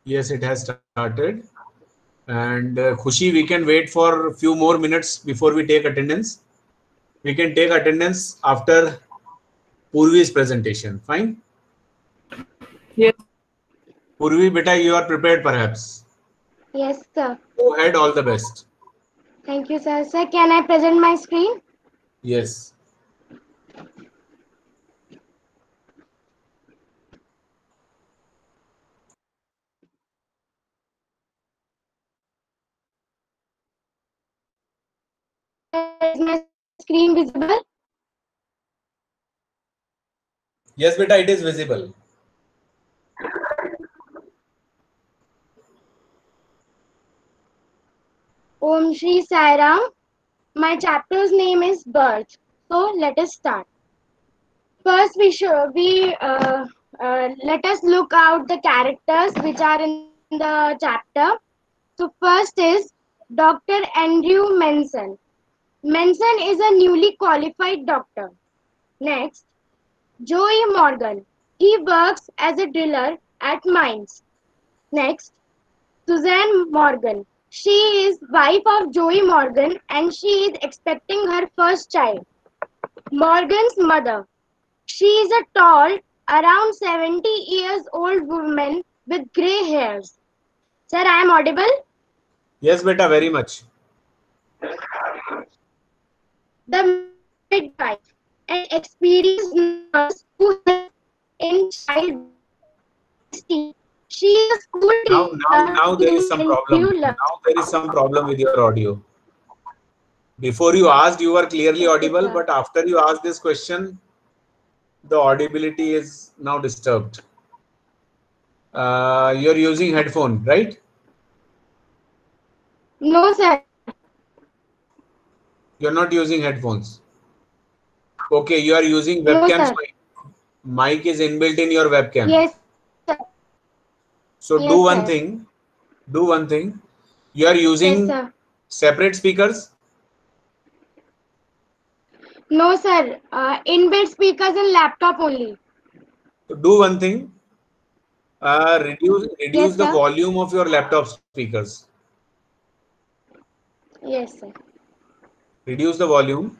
Yes, it has started. And Khushi, we can wait for a few more minutes before we take attendance. We can take attendance after Purvi's presentation. Fine. Yes. Purvi, beta, you are prepared perhaps. Yes, sir. Go ahead, all the best. Thank you, sir. Sir, can I present my screen? Yes. Sir, is my screen visible? Yes, beta, it is visible. Om Shri Sai Ram. My chapter's name is Birth. So let us start. First, let us look out the characters which are in the chapter. So first is Dr. Andrew Manson. Manson is a newly qualified doctor. Next, Joey Morgan. He works as a driller at mines. Next, Suzanne Morgan. She is wife of Joey Morgan and she is expecting her first child. Morgan's mother. She is a tall, around 70 years old woman with grey hairs. Sir, I am audible? Yes, beta, very much. The midwife, an experienced nurse who helps in childbirth. Christy, she is a school teacher Now there is whom some Andrew problem. loves. Now there is some problem with your audio. Before you asked, you were clearly Okay, audible, sir. but after you asked this question, the audibility is now disturbed. You're using headphone, right? No, sir. You're not using headphones. Okay, you are using No, webcam's sir. mic. Mic is inbuilt in your webcam. Yes, sir. So Yes, do sir. one thing. Do one thing. You are Yes, using sir. separate speakers. No, sir. Inbuilt speakers in laptop only. So do one thing. Reduce Yes, the sir. volume of your laptop speakers. Yes, sir. Reduce the volume.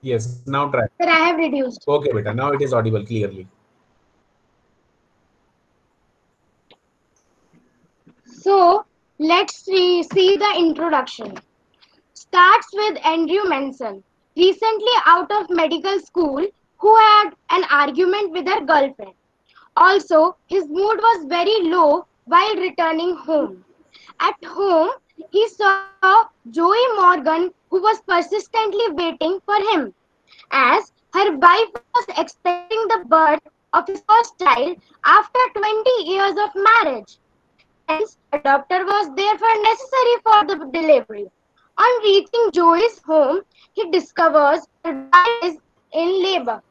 Yes, now try. Sir, I have reduced. Okay, beta. Now it is audible clearly. So, see the introduction. Starts with Andrew Manson, recently out of medical school, who had an argument with her girlfriend. Also, his mood was very low while returning home. At home, he saw Joey Morgan, who was persistently waiting for him, as her wife was expecting the birth of his first child after 20 years of marriage. Hence, a doctor was therefore necessary for the delivery. On reaching Joey's home, he discovers her wife is in labor,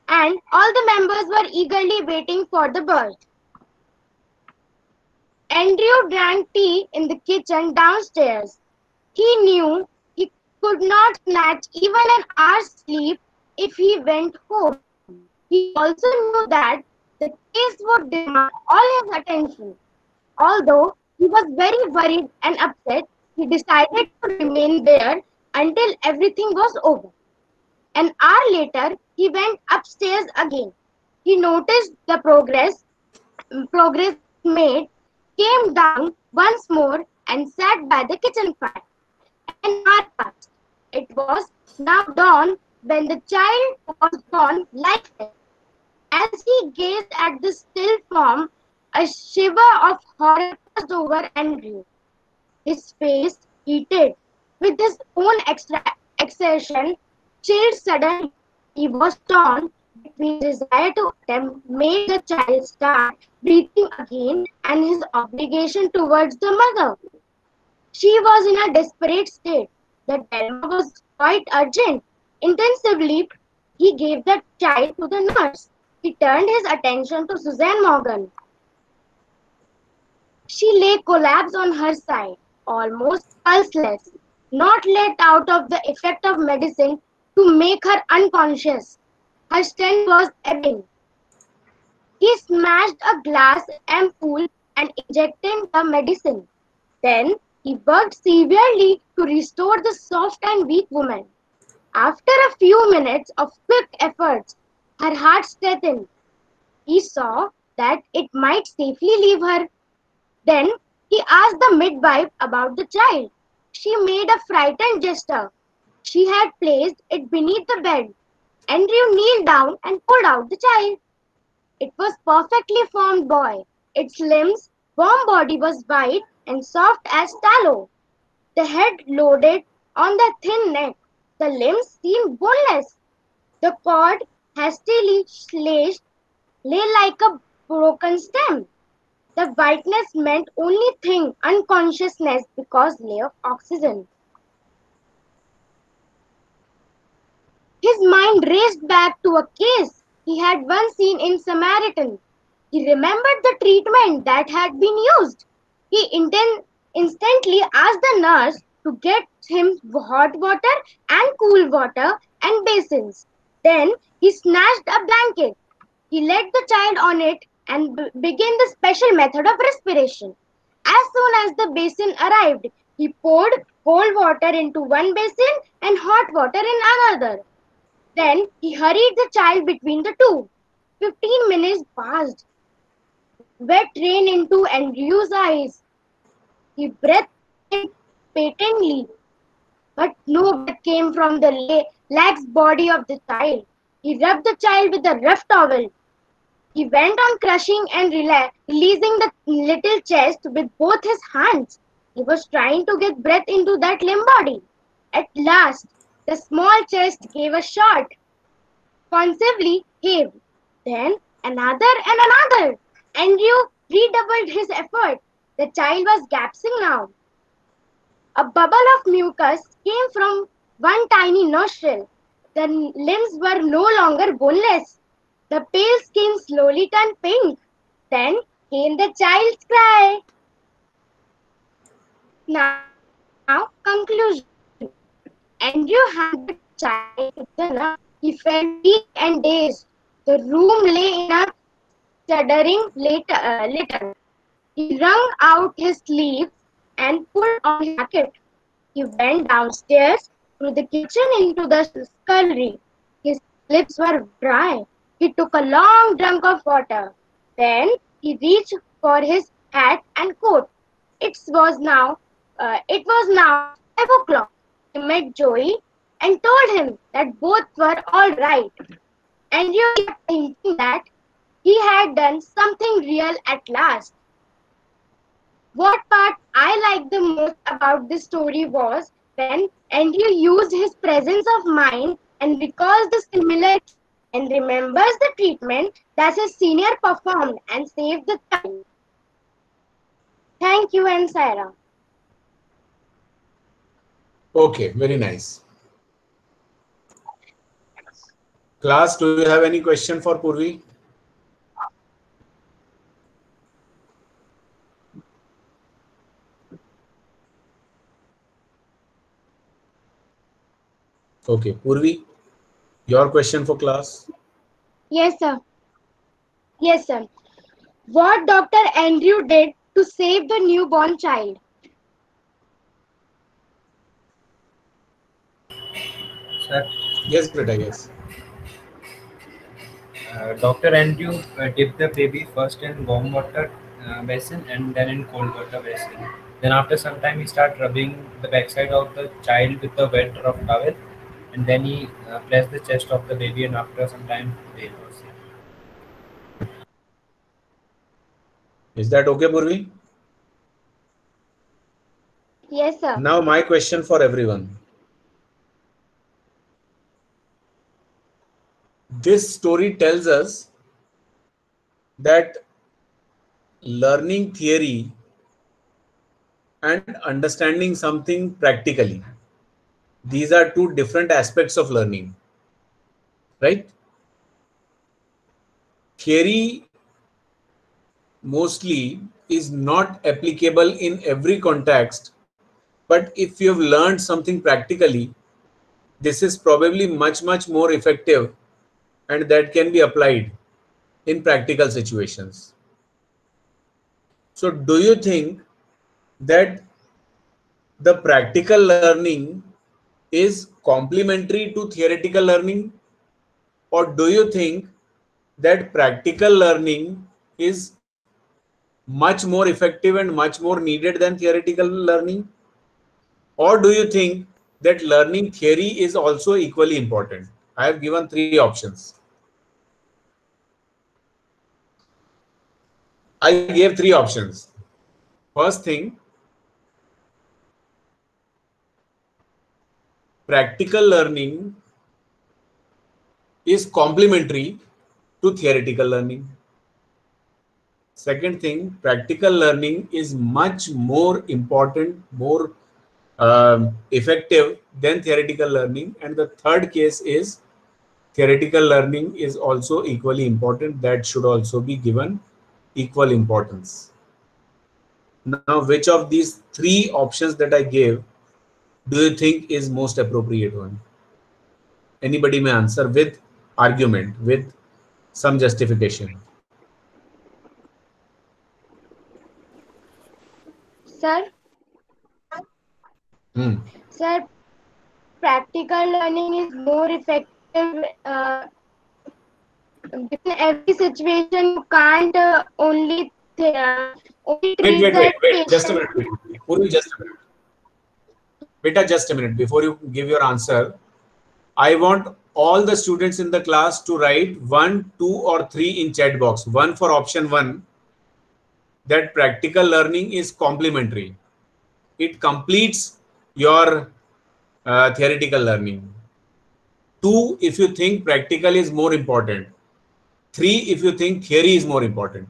and all the members were eagerly waiting for the birth. Andrew drank tea in the kitchen downstairs. He knew he could not snatch even an hour's sleep if he went home. He also knew that the case would demand all his attention. Although he was very worried and upset, he decided to remain there until everything was over. An hour later, he went upstairs again. He noticed the progress made, came down once more and sat by the kitchen fire. An hour passed. It was now dawn when the child was born lifeless. As he gazed at the still form, a shiver of horror passed over Andrew. His face heated. With his own exertion chilled suddenly, he was torn between desire to attempt make the child start breathing again and his obligation towards the mother. She was in a desperate state. The dilemma was quite urgent. Intensively, he gave the child to the nurse. He turned his attention to Suzanne Morgan. She lay collapsed on her side, almost pulseless. not let out of the effect of medicine to make her unconscious. Her strength was ebbing. He smashed a glass ampoule and injected the medicine. Then he worked severely to restore the soft and weak woman. After a few minutes of quick efforts, her heart strengthened. He saw that it might safely leave her. Then he asked the midwife about the child. She made a frightened gesture. She had placed it beneath the bed. Andrew kneeled down and pulled out the child. It was perfectly formed boy. Its limbs, warm body was white and soft as tallow. The head loaded on the thin neck. The limbs seemed boneless. The cord, hastily slashed, lay like a broken stem. The whiteness meant only thing unconsciousness because lack of oxygen. His mind raced back to a case he had once seen in Samaritan. He remembered the treatment that had been used. He instantly asked the nurse to get him hot water and cool water and basins. Then he snatched a blanket. He laid the child on it and began the special method of respiration. As soon as the basin arrived, he poured cold water into one basin and hot water in another. Then he hurried the child between the two. 15 minutes passed. Wet ran into Andrew's eyes. He breathed impatiently, but no breath came from the lax body of the child. He rubbed the child with a rough towel. He went on crushing and releasing the little chest with both his hands. He was trying to get breath into that limp body. At last, the small chest gave a shot, convulsively heaved. Then another and another. Andrew redoubled his effort. The child was gasping now. A bubble of mucus came from one tiny nostril. The limbs were no longer boneless. The pale skin slowly turned pink. Then came the child's cry. Now, conclusion. Andrew handed the child to the nurse. He felt weak and dazed. The room lay in a shuddering litter. He wrung out his sleeves and pulled on his jacket. He went downstairs through the kitchen into the scullery. His lips were dry. He took a long drink of water. Then he reached for his hat and coat. It was now 5 o'clock. He met Joey and told him that both were all right. Andrew kept thinking that he had done something real at last. What part I liked the most about this story was when Andrew used his presence of mind and recalls the similarity and remembers the treatment that his senior performed and saved the child. Thank you, and Sarah. Okay, very nice. Class, do you have any question for Purvi? Okay, Purvi, your question for class? Yes, sir. Yes, sir. What Dr. Andrew did to save the newborn child? Sir, Yes, Beta, yes. Dr. Andrew dipped the baby first in warm water basin and then in cold water basin. Then after some time he started rubbing the backside of the child with a wet rough towel, and then he pressed the chest of the baby, and after some time they was saved. Is that okay, Purvi? Yes, sir. Now my question for everyone. This story tells us that learning theory and understanding something practically, these are two different aspects of learning, right? Theory mostly is not applicable in every context But if you have learned something practically, this is probably much more effective, and that can be applied in practical situations. So do you think that the practical learning is complementary to theoretical learning, or do you think that practical learning is much more effective and much more needed than theoretical learning? Or do you think that learning theory is also equally important? I have given three options. I gave three options. First thing, practical learning is complementary to theoretical learning. Second thing, practical learning is much more important, more effective than theoretical learning. And the third case is theoretical learning is also equally important. That should also be given equal importance. Now, which of these three options that I gave do you think is most appropriate one? Anybody may answer with argument, with some justification. Sir, sir, practical learning is more effective. In every situation, you can't only treat that Wait. Just a patient. minute. Purvi, just a minute. Beta, just a minute. Before you give your answer, I want all the students in the class to write 1, 2, or 3 in chat box. 1 for option 1, that practical learning is complementary. It completes your theoretical learning. 2, if you think practical is more important. 3, if you think theory is more important.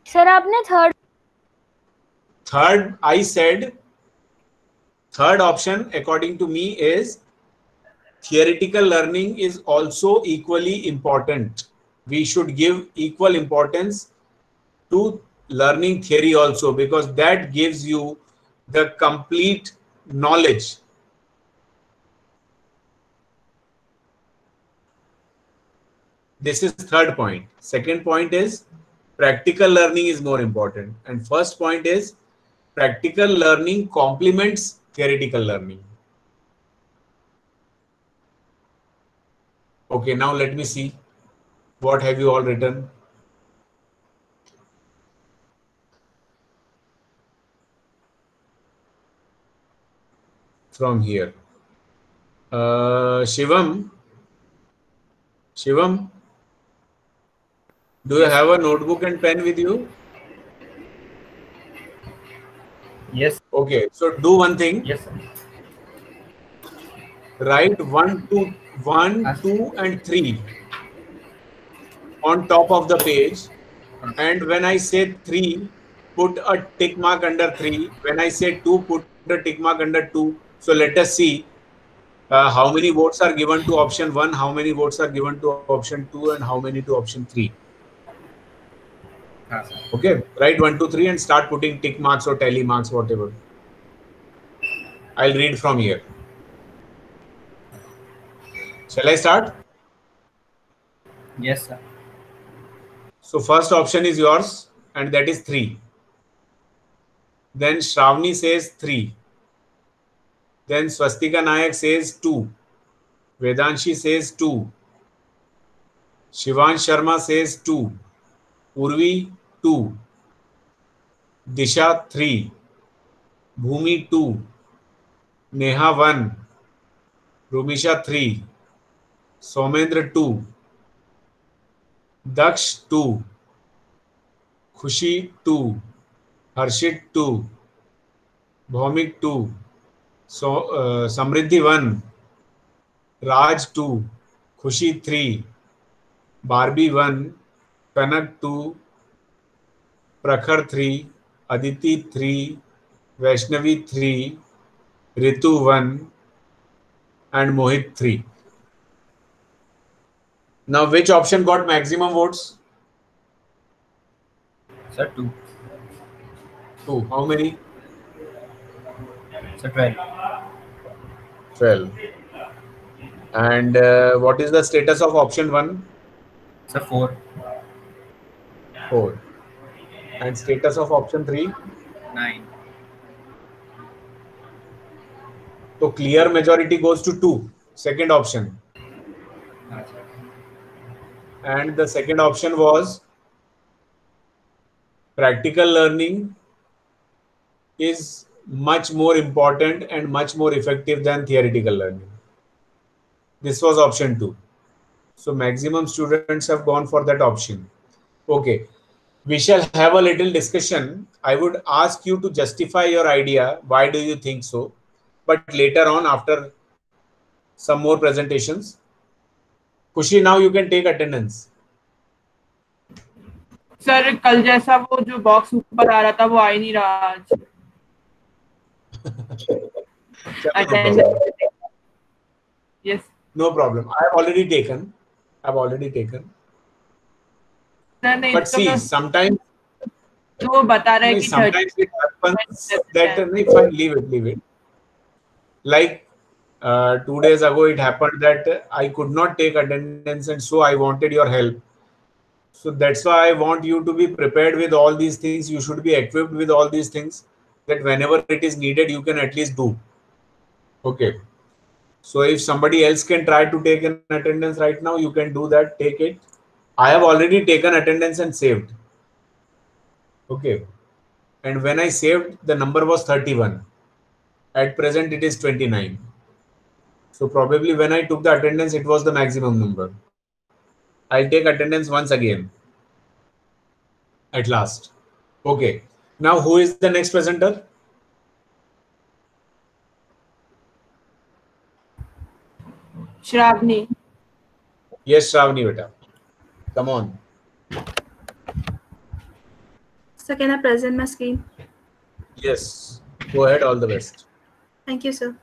Sir आपने Third, I said, third option according to me is theoretical learning is also equally important. We should give equal importance to learning theory also, because that gives you the complete knowledge. This is third point. Second point is practical learning is more important. And first point is practical learning complements theoretical learning. Okay, now let me see. What have you all written? From here. Shivam, do you have a notebook and pen with you? Yes. Okay, so do one thing. Yes, sir. Write 1, 2, and 3 on top of the page. And when I say 3, put a tick mark under 3. When I say 2, put a tick mark under 2. So let us see how many votes are given to option 1, how many votes are given to option 2, and how many to option 3. Okay, write 1, 2, 3 and start putting tick marks or tally marks, whatever. I'll read from here. Shall I start? Yes, sir. So first option is yours, and that is 3. Then Shravani says 3. Then Swastika Nayak says 2. Vedanshi says 2. Shivansh Sharma says 2. Urvi 2. Disha 3. Bhumi 2. Neha 1. Rumisha 3. Somendra 2. Daksh 2. Khushi 2. Harshit 2. Bhaumik 2. Samriddhi 1. Raj 2. Khushi 3. Barbie 1. Kanak 2. Prakhar 3. Aditi 3. Vaishnavi 3. Ritu 1. And Mohit 3. Now, which option got maximum votes? Sir, 2. 2. How many? Sir, 12. 12. And what is the status of option 1? Sir, 4. 4. And status of option 3? 9. So clear majority goes to 2. Second option. Ah, sir. And the second option was practical learning is much more important and much more effective than theoretical learning. This was option 2. So maximum students have gone for that option. Okay. We shall have a little discussion. I would ask you to justify your idea. Why do you think so? But later on, after some more presentations. Khushi, now you can take attendance. Sir कल जैसा वो जो box ऊपर आ रहा था वो आ ही नहीं रहा आज. Yes. No problem. I have already taken. नहीं, But see, sometimes तो वो बता रहा है कि sometimes it happens that fine, leave it. Like 2 days ago, it happened that I could not take attendance, and so I wanted your help. So that's why I want you to be prepared with all these things. You should be equipped with all these things that whenever it is needed, you can at least do. Okay. So if somebody else can try to take an attendance right now, you can do that. Take it. I have already taken attendance and saved. Okay. And when I saved, the number was 31. At present, it is 29. So probably when I took the attendance, it was the maximum number. I'll take attendance once again. At last. Okay. Now, who is the next presenter? Shravani. Yes, Shravani, beta. Come on. So can I present my screen? Yes. Go ahead. All the best. Thank you, sir.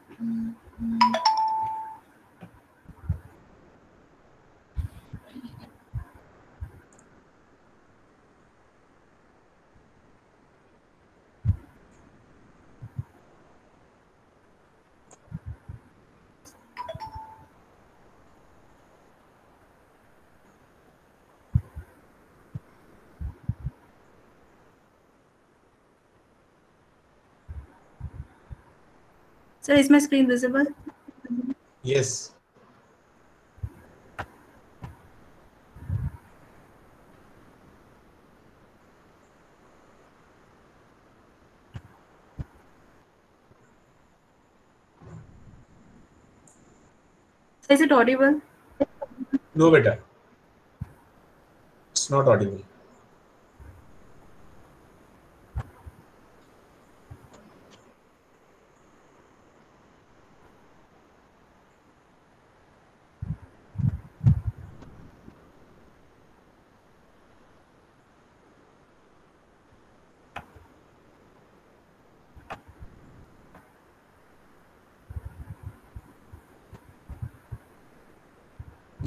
Sir, is my screen visible? Yes. Is it audible? No, beta. It's not audible.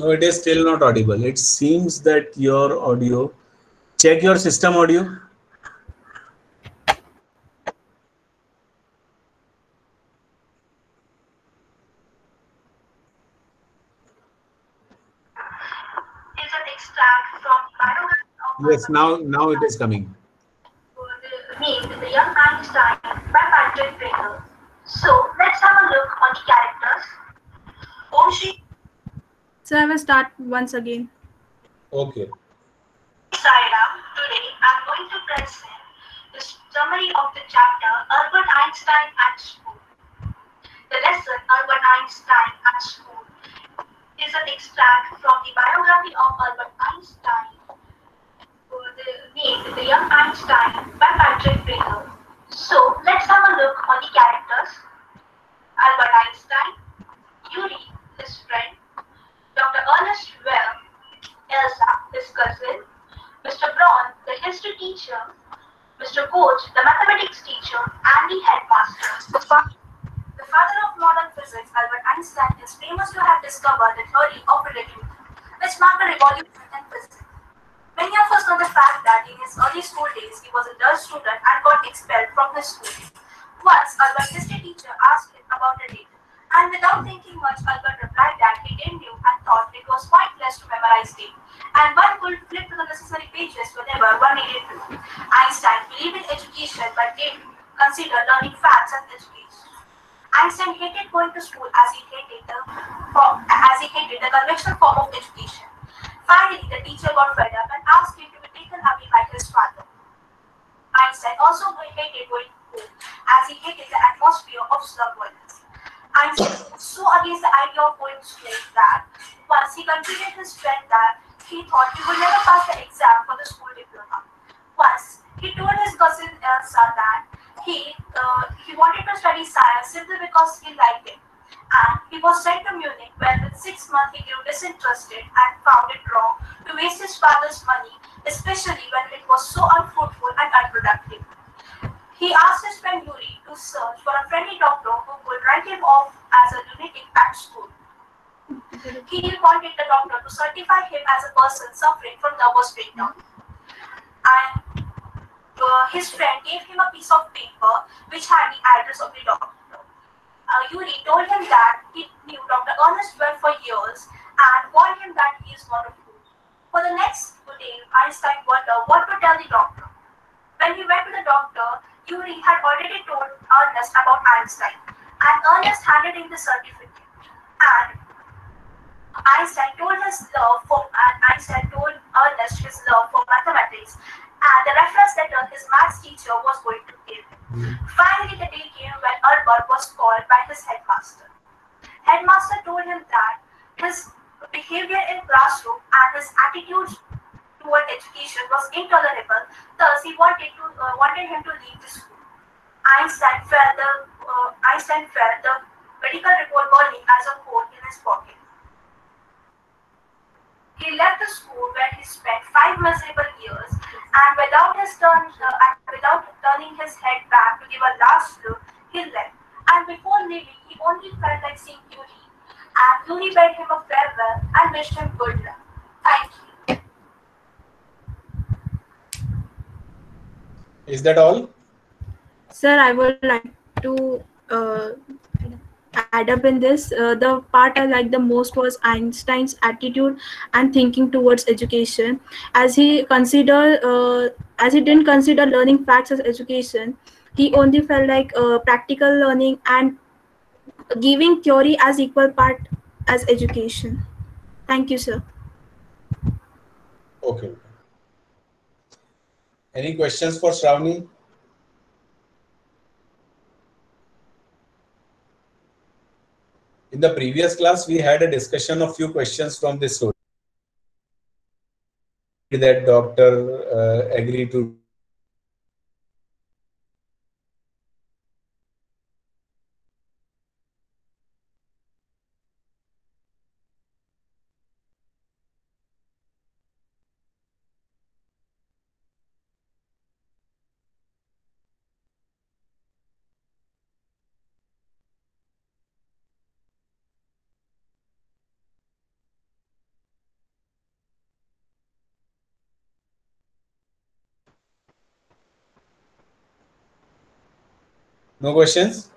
No, it is still not audible. It seems that your audio. Check your system audio. Is an extract from biography of Yes, now it is coming. named The Young Einstein by Patrick Baker. So let's have a look on the characters. Oshi So I will start once again. Okay. Saira. Today I'm going to present the summary of the chapter Albert Einstein at School. The lesson Albert Einstein at School is an extract from the biography of Albert Einstein, named The Young Einstein by Patrick Baker. So let's have a look on the characters. Albert Einstein, Yuri, his friend, Dr. Ernest Well, Elsa, his cousin, Mr. Braun, the history teacher, Mr. Koch, the mathematics teacher, and the headmaster. The father of modern physics, Albert Einstein, is famous to have discovered the theory of relativity, which This marked a revolution in physics. Many of us know the fact that in his early school days he was a dull student and got expelled from his school. Once, Albert's history teacher asked him about a date, and without thinking much, Albert replied that he didn't know and thought it was pointless to memorize date, and one could flip to the necessary pages whenever one needed to. Einstein believed in education but didn't consider learning facts and education. Einstein hated going to school as he hated the conventional form of education. Finally, the teacher got fed up and asked him to be taken away by his father. Einstein also hated going home as he hated the atmosphere of slum violence. Einstein was so against the idea of going to school that once he convinced his friend that he thought he would never pass the exam for the school diploma. Once, he told his cousin Elsa that he wanted to study science simply because he liked it. And he was sent to Munich, where in 6 months he grew disinterested and found it wrong to waste his father's money, especially when it was so unfruitful and unproductive. He asked his friend Yuri to search for a friendly doctor who could write him off as a lunatic at school. He wanted the doctor to certify him as a person suffering from nervous breakdown. And his friend gave him a piece of paper which had the address of the doctor. Yuri told him that he knew Dr. Ernest well for years and warned him that he is not a fool. For the next day, Einstein wondered what to tell the doctor. When he went to the doctor, Yuri had already told Ernest about Einstein, and Ernest handed him the certificate. And Einstein told Ernest his love for mathematics and the reference letter his maths teacher was going to give him. Finally, the day came when Albert was called by his headmaster. Headmaster told him that his behavior in classroom and his attitude toward education was intolerable. Thus, he wanted him to leave the school. Einstein felt the medical report burning as a coal in his pocket. He left the school where he spent 5 miserable years, and without turning his head back to give a last look, he left. And before leaving, he only felt like seeing Yuri, and Yuri bade him a farewell and wished him good luck. Thank you. Is that all? Sir, I would like to add up in this. The part I liked the most was Einstein's attitude and thinking towards education, as he didn't consider learning facts as education. He only felt like practical learning and giving theory as equal part as education. Thank you, sir. Okay. Any questions for Shravani? In the previous class, we had a discussion of few questions from this story. That doctor agreed to no questions?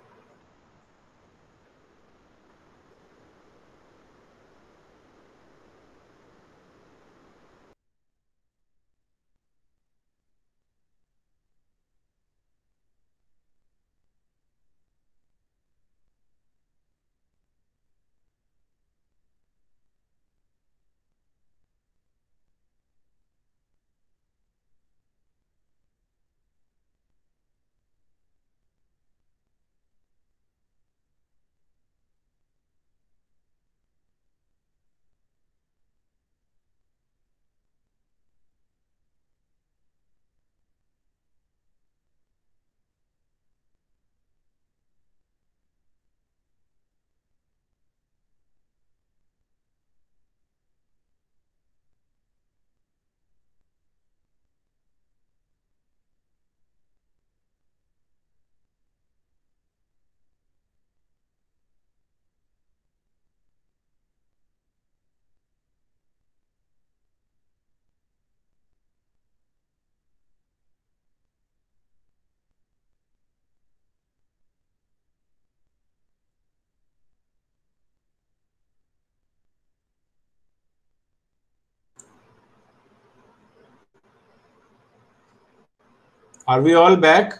Are we all back?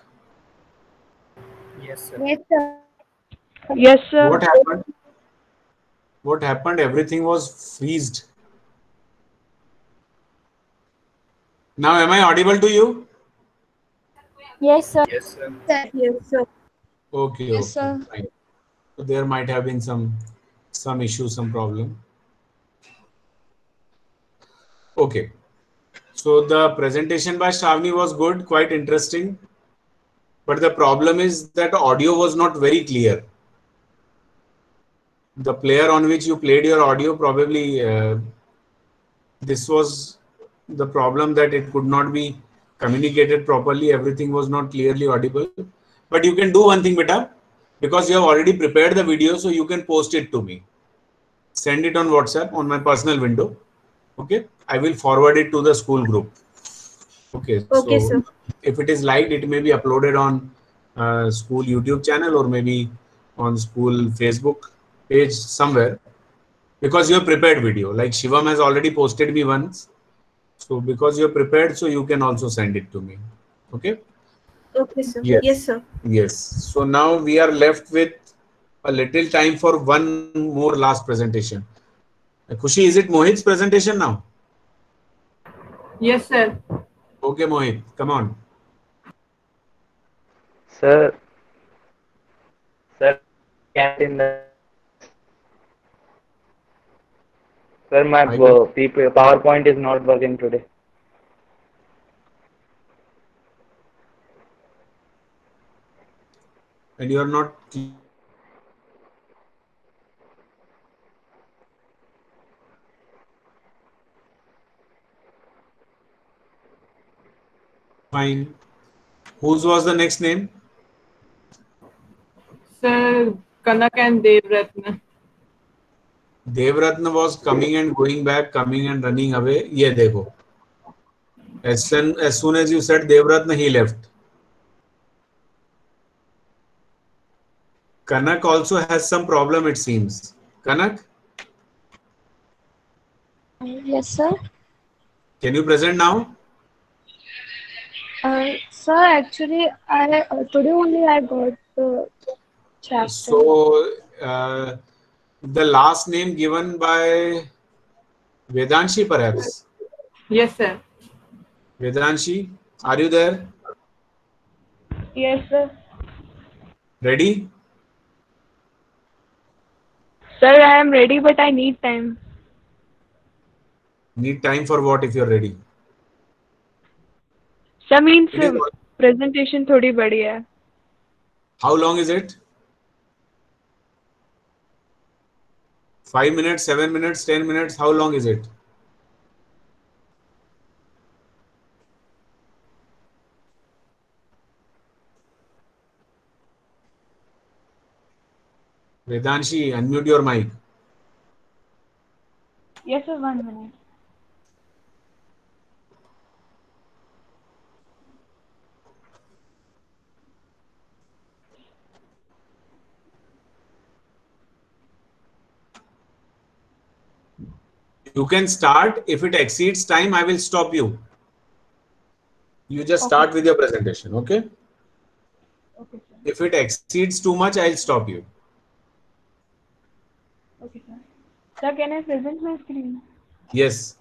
Yes, sir. Yes, sir. Yes, sir. What happened? What happened? Everything was freezed. Now, am I audible to you? Yes, sir. Yes, sir. Yes, sir. Okay, Yes, okay, sir. fine. So there might have been some issue, some problem. Okay. So the presentation by Shravani was good, quite interesting. But the problem is that audio was not very clear. The player on which you played your audio, probably this was the problem, that it could not be communicated properly. Everything was not clearly audible. But you can do one thing, beta, because you have already prepared the video, so you can post it to me. Send it on WhatsApp on my personal window. Okay, I will forward it to the school group. Okay, Okay, so sir. if it is liked, it may be uploaded on school YouTube channel, or maybe on school Facebook page somewhere, because you have prepared video. Like Shivam has already posted me once. So because you have prepared, so you can also send it to me. Okay. Okay, sir. Yes, Yes. sir. Yes. So now we are left with a little time for one more last presentation. Khushi, is it Mohit's presentation now? Yes, sir. Okay, Mohit, come on. Sir, sir, can't in the sir, my I can, PowerPoint is not working today. and you are not. Fine. Whose was the next name? Sir, Kanak and Devratna. Devratna was coming and going back, coming and running away. ये देखो. As soon as you said Devratna, he left. Kanak also has some problem, it seems. Kanak, Yes, sir. can you present now? Sir, actually, I today only I got the chapter. So, the last name given by Vedanshi, perhaps. Yes, sir. Vedanshi, are you there? Yes, sir. Ready? Sir, I am ready, but I need time. Need time for what if you're ready? Sir means It is, presentation थोड़ी बड़ी है. how long is it? 5 minutes, 7 minutes, 10 minutes? How long is it? Vedanshi, unmute your mic. Yes, sir. 1 minute. You can start. If it exceeds time, I will stop you. You just start with your presentation, okay? Okay, sir. If it exceeds too much, I'll stop you. Okay, sir. Sir, can I present my screen? Yes.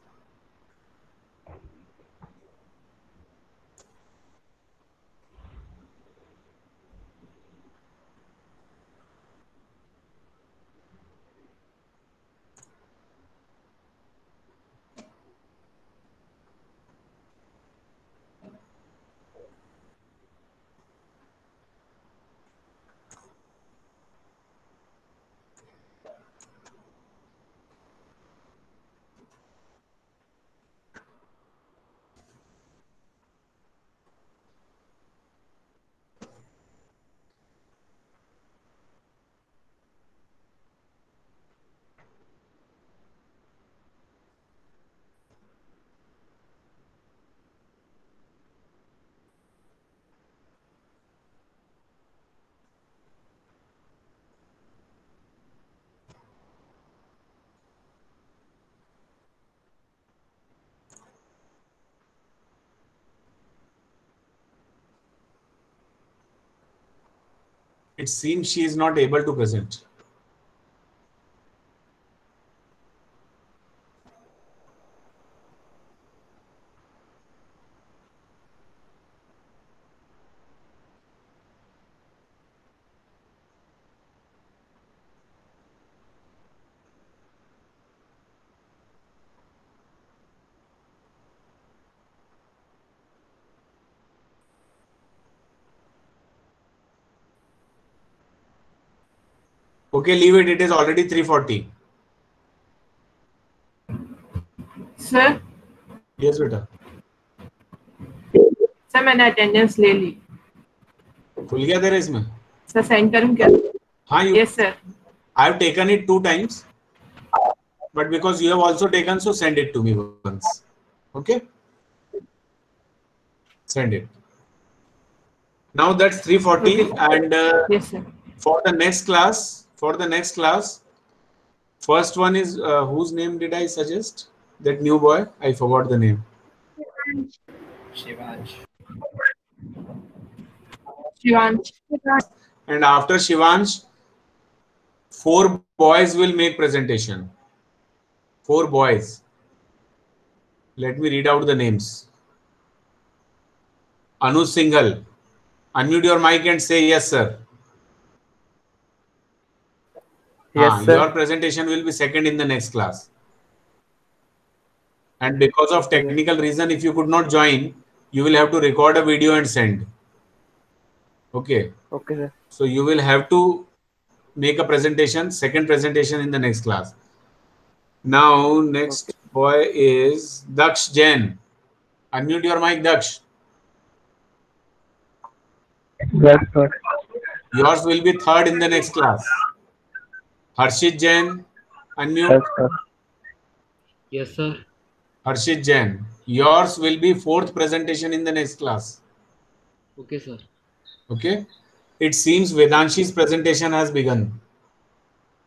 It seems she is not able to present. Okay, leave it. It is already 3:40. Sir Yes, beta. Sir मैंने attendance ले ली खुल गया तेरे इसमें? Sir send करूं क्या? हाँ, you. Yes sir I have taken it 2 times, but because you have also taken, so send it to me once. Okay? Send it. Now that's 3:40, and yes sir for the next class, first one is whose name did I suggest? That new boy, I forgot the name. Shivansh. Shivansh And after Shivansh, 4 boys will make presentation. 4 boys. Let me read out the names. Anu Singhal, unmute your mic and say yes, sir. Yes, sir. Your presentation will be second in the next class. And because of technical reason, if you could not join, you will have to record a video and send. Okay. Okay, sir. So you will have to make a presentation, second presentation in the next class. Now, next boy is Daksh Jain. Unmute your mic, Daksh. Yes, sir. Yours will be third in the next class. Harshit Jain, unmute. Yes, sir. Yes, sir. Harshit Jain, yours will be fourth presentation in the next class. Okay, sir. Okay. It seems Vedanshi's presentation has begun,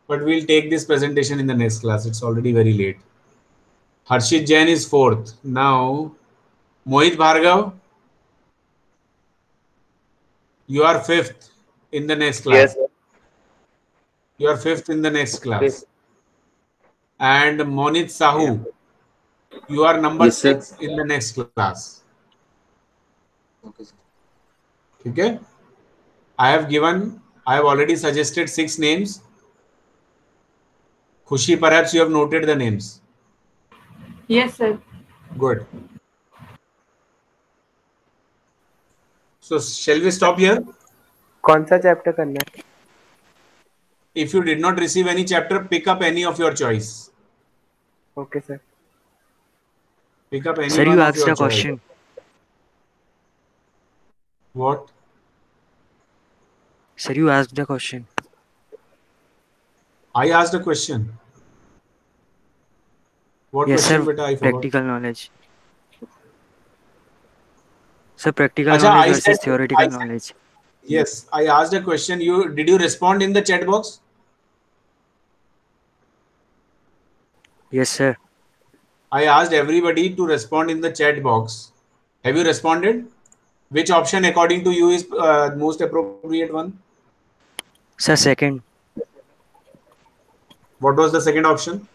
but we'll take this presentation in the next class. It's already very late. Harshit Jain is fourth. Now, Mohit Bhargav, you are fifth in the next class. Yes, sir. You are fifth in the next class. Yes. And Monit Sahu, you are number Yes, sir. 6 in the next class. Okay, sir. Okay. I have already suggested 6 names. Khushi, perhaps you have noted the names. Yes sir Good. So shall we stop here? कौन सा chapter करना है? If you did not receive any chapter, pick up any of your choice. Okay, sir. Pick up any Sir, one you of asked your a question. What? Sir, you asked a question. I asked a question. What Yes, question, sir. beta? I forgot. Practical knowledge. Sir, practical Acha, knowledge I versus said- theoretical I said- knowledge. Yes, I asked a question. Did you respond in the chat box? Yes, sir. I asked everybody to respond in the chat box. Have you responded? Which option, according to you, is most appropriate one? Sir, second. What was the second option?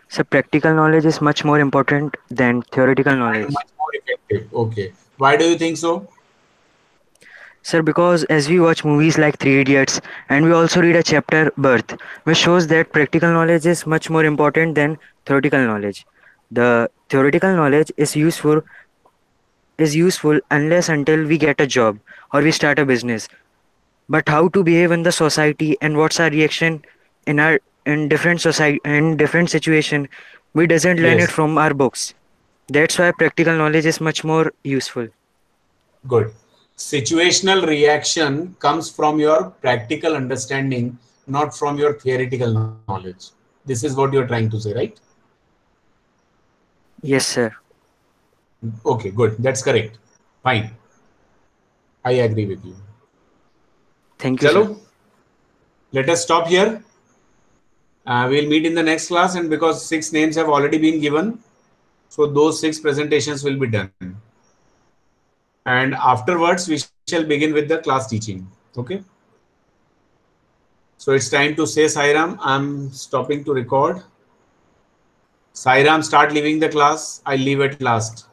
Sir, practical knowledge is much more important than theoretical knowledge. Much more effective. Okay. Why do you think so? Sir, because as we watch movies like Three Idiots and we also read a chapter Birth, which shows that practical knowledge is much more important than theoretical knowledge. The theoretical knowledge is useful unless until we get a job or we start a business. But how to behave in the society and what's our reaction in different situation, we doesn't learn Yes. it from our books. That's why practical knowledge is much more useful. Good. Situational reaction comes from your practical understanding, not from your theoretical knowledge. This is what you're trying to say, right? Yes, sir. Okay, good. That's correct. Fine. I agree with you. Thank you, Chalo, sir. let us stop here. We'll meet in the next class, and because 6 names have already been given, so those 6 presentations will be done. And afterwards, we shall begin with the class teaching. Okay. So it's time to say Sairam. I'm stopping to record. Sairam, start leaving the class. I'll leave at last.